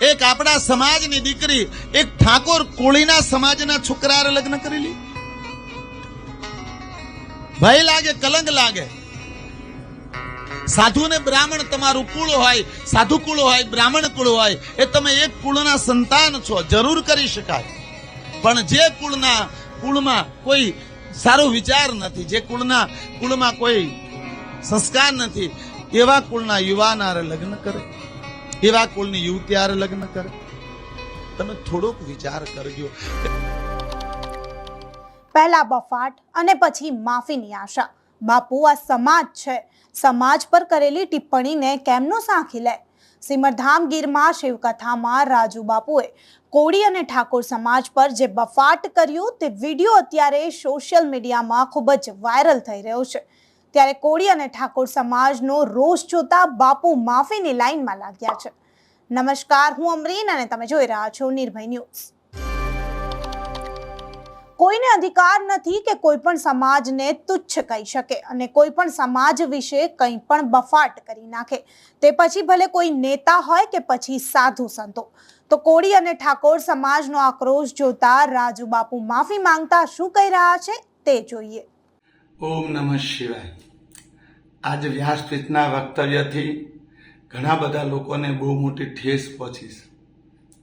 એક આપણા સમાજની દીકરી એક ઠાકોર કોળીના સમાજના છોકરાએ લગ્ન કરી લી? ભય લાગે, કલંક લાગે. સાધુ ને બ્રાહ્મણ તમારું કુળ હોય, સાધુ કુળ હોય, બ્રાહ્મણ કુળ હોય, એ તમે એક કુળના સંતાન છો, જરૂર કરી શકાય. પણ જે કુળમાં કોઈ સારો વિચાર નથી, જે કુળમાં કોઈ સંસ્કાર નથી, એવા કુળના યુવાનારે લગ્ન કરે, એવા કુળની યુવતીયારે લગ્ન કરે. તમે થોડોક વિચાર કરજો. પહેલા બફાટ અને પછી માફીની આશા. બાપુ, આ સમાજ છે, સમાજ પર કરેલી ટિપ્પણીને કેમનો સાંખી લે? સિમરધામ ગીરમાં શિવકથામાં રાજુ બાપુએ કોળી અને ઠાકોર સમાજ પર જે બફાટ કર્યું તે વિડીયો અત્યારે સોશિયલ મીડિયામાં ખૂબ જ વાયરલ થઈ રહ્યો છે. ત્યારે કોળી અને ઠાકોર સમાજનો રોષ જોતા બાપુ માફીની લાઈનમાં લાગ્યા છે. નમસ્કાર, હું અમરીન અને તમે જોઈ રહ્યા છો નિર્ભય ન્યૂઝ. કોઈને અધિકાર નથી કે કોઈ પણ સમાજને તુચ્છ કહી શકે અને કોઈ પણ સમાજ વિશે કંઈ પણ બફાટ કરી નાખે, તે પછી ભલે કોઈ નેતા હોય કે પછી સાધુ સંતો. તો કોળી અને ઠાકોર સમાજનો આક્રોશ જોતા રાજુ બાપુ માફી માંગતા શું કહી રહ્યા છે તે જોઈએ. ઓમ નમઃ શિવાય. આજ વ્યાસપીઠના વક્તવ્યથી ઘણા બધા લોકોને બહુ મોટી ઠેસ પહોંચી છે.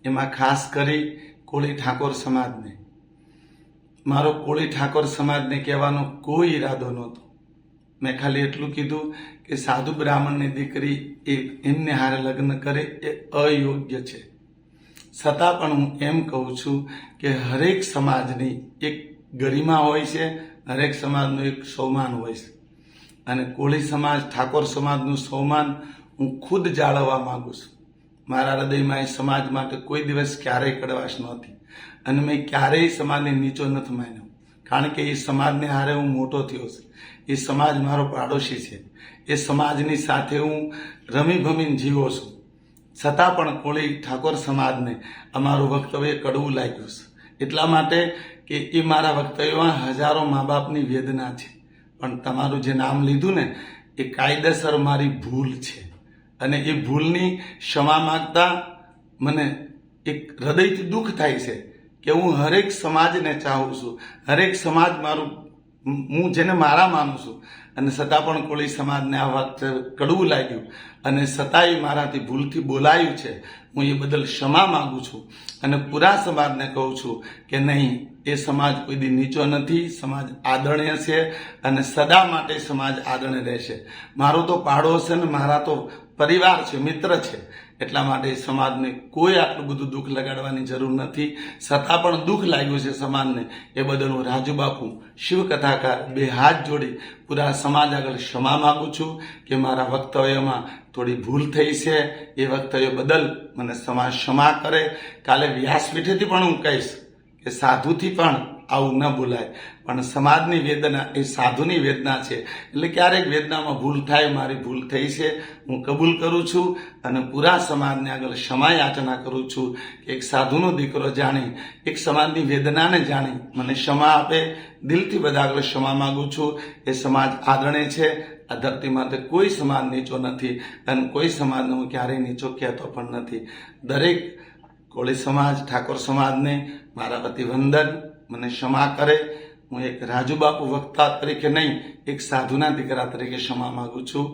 એમાં ખાસ કરી કોળી ઠાકોર સમાજને. મારો કોળી ઠાકોર સમાજને કહેવાનો કોઈ ઈરાદો નહોતો. મેં ખાલી એટલું કીધું કે સાધુ બ્રાહ્મણની દીકરી એમને હારે લગ્ન કરે એ અયોગ્ય છે. છતાં પણ હું એમ કહું છું કે હરેક સમાજની એક ગરિમા હોય છે, હરેક સમાજનું એક સ્વમાન હોય છે. અને કોળી સમાજ, ઠાકોર સમાજનું સ્વમાન હું ખુદ જાળવવા માંગુ છું. મારા હૃદયમાં એ સમાજ માટે કોઈ દિવસ ક્યારેય કડવાશ નહોતી અને મેં ક્યારેય સમાજને નીચો નથી માન્યો. કારણ કે એ સમાજને હારે હું મોટો થયો છું. એ સમાજ મારો પાડોશી છે. એ સમાજની સાથે હું રમી ભમીને જીવો છું. છતાં પણ કોળી ઠાકોર સમાજને અમારું વક્તવ્ય કડવું લાગ્યું છે. એટલા માટે કે એ મારા વક્તવ્યમાં હજારો મા બાપની વેદના છે. પણ તમારું જે નામ લીધું ને, એ કાયદેસર મારી ભૂલ છે અને એ ભૂલની ક્ષમા માંગતા મને એક હૃદયથી દુઃખ થાય છે કે હું હરેક સમાજને ચાહું છું, હરેક સમાજ મારું, હું જેને મારા માનું છું, અને છતાં પણ કોળી સમાજને આ વાત કડવું લાગ્યું અને છતાંય મારાથી ભૂલથી બોલાયું છે. હું એ બદલ ક્ષમા માંગુ છું અને પૂરા સમાજને કહું છું કે નહીં, એ સમાજ કોઈ દી નીચો નથી. સમાજ આદરણીય છે અને સદા માટે સમાજ આદરણીય રહેશે. મારો તો પાડોશ છે ને મારા તો પરિવાર છે, મિત્ર છે. એટલા માટે સમાજને કોઈ આટલું બધું દુઃખ લગાડવાની જરૂર નથી. છતાં પણ દુઃખ લાગ્યું છે સમાજને, એ બદલ હું રાજુ બાપુ, શિવકથાકાર, બે હાથ જોડી પૂરા સમાજ આગળ ક્ષમા માંગુ છું કે મારા વક્તવ્યમાં થોડી ભૂલ થઈ છે. એ વક્તવ્ય બદલ મને સમાજ ક્ષમા કરે. કાલે વ્યાસપીઠેથી પણ હું કહીશ કે સાધુથી પણ આવું ન બોલાય, પણ સમાજની વેદના એ સાધુની વેદના છે. એટલે ક્યારેક વેદનામાં ભૂલ થાય, મારી ભૂલ થઈ છે, હું કબૂલ કરું છું અને પૂરા સમાજને આગળ ક્ષમા યાચના કરું છું કે એક સાધુનો દીકરો જાણી, એક સમાજની વેદનાને જાણી મને ક્ષમા આપે. દિલથી બધા આગળ ક્ષમા માંગુ છું. એ સમાજ આદરણીય છે. આ ધરતી માટે કોઈ સમાજ નીચો નથી અને કોઈ સમાજને હું ક્યારેય નીચો કહેતો પણ નથી. દરેક કોળી સમાજ, ઠાકોર સમાજને મારા વતી વંદન. મને ક્ષમા કરે. હું એક રાજુ બાપુ વક્તા તરીકે નહીં, એક સાધુના દીકરા તરીકે ક્ષમા માંગુ છું.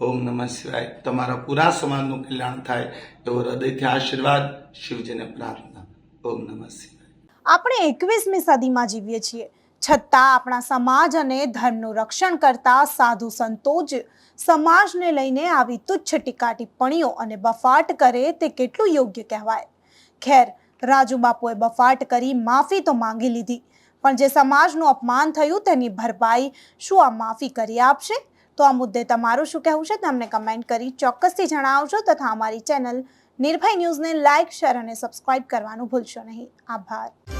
ઓમ નમઃ શિવાય. તમારા પૂરા સમાજનું કલ્યાણ થાય એવો હૃદયથી આશીર્વાદ, શિવજીને પ્રાર્થના. ઓમ નમઃ શિવાય. આપણે 21મી સદીમાં જીવીએ છીએ, છતાં આપણા સમાજ અને ધર્મનું રક્ષણ કરતા સાધુ સંતો જ સમાજને લઈને આવી તુચ્છ ટીકા ટિપ્પણીઓ અને બફાટ કરે તે કેટલું યોગ્ય કહેવાય? ખેર, રાજુ બાપુએ બફાટ કરી માફી તો માંગી લીધી, પણ જે સમાજનું અપમાન થયું તેની ભરપાઈ શું આ માફી કરી આપશે? તો આ મુદ્દે તમારું શું કહેવું છે તમને કમેન્ટ કરી ચોક્કસથી જણાવજો તથા અમારી ચેનલ નિર્ભય ન્યૂઝને લાઇક, શેર અને સબસ્ક્રાઇબ કરવાનું ભૂલશો નહીં. આભાર.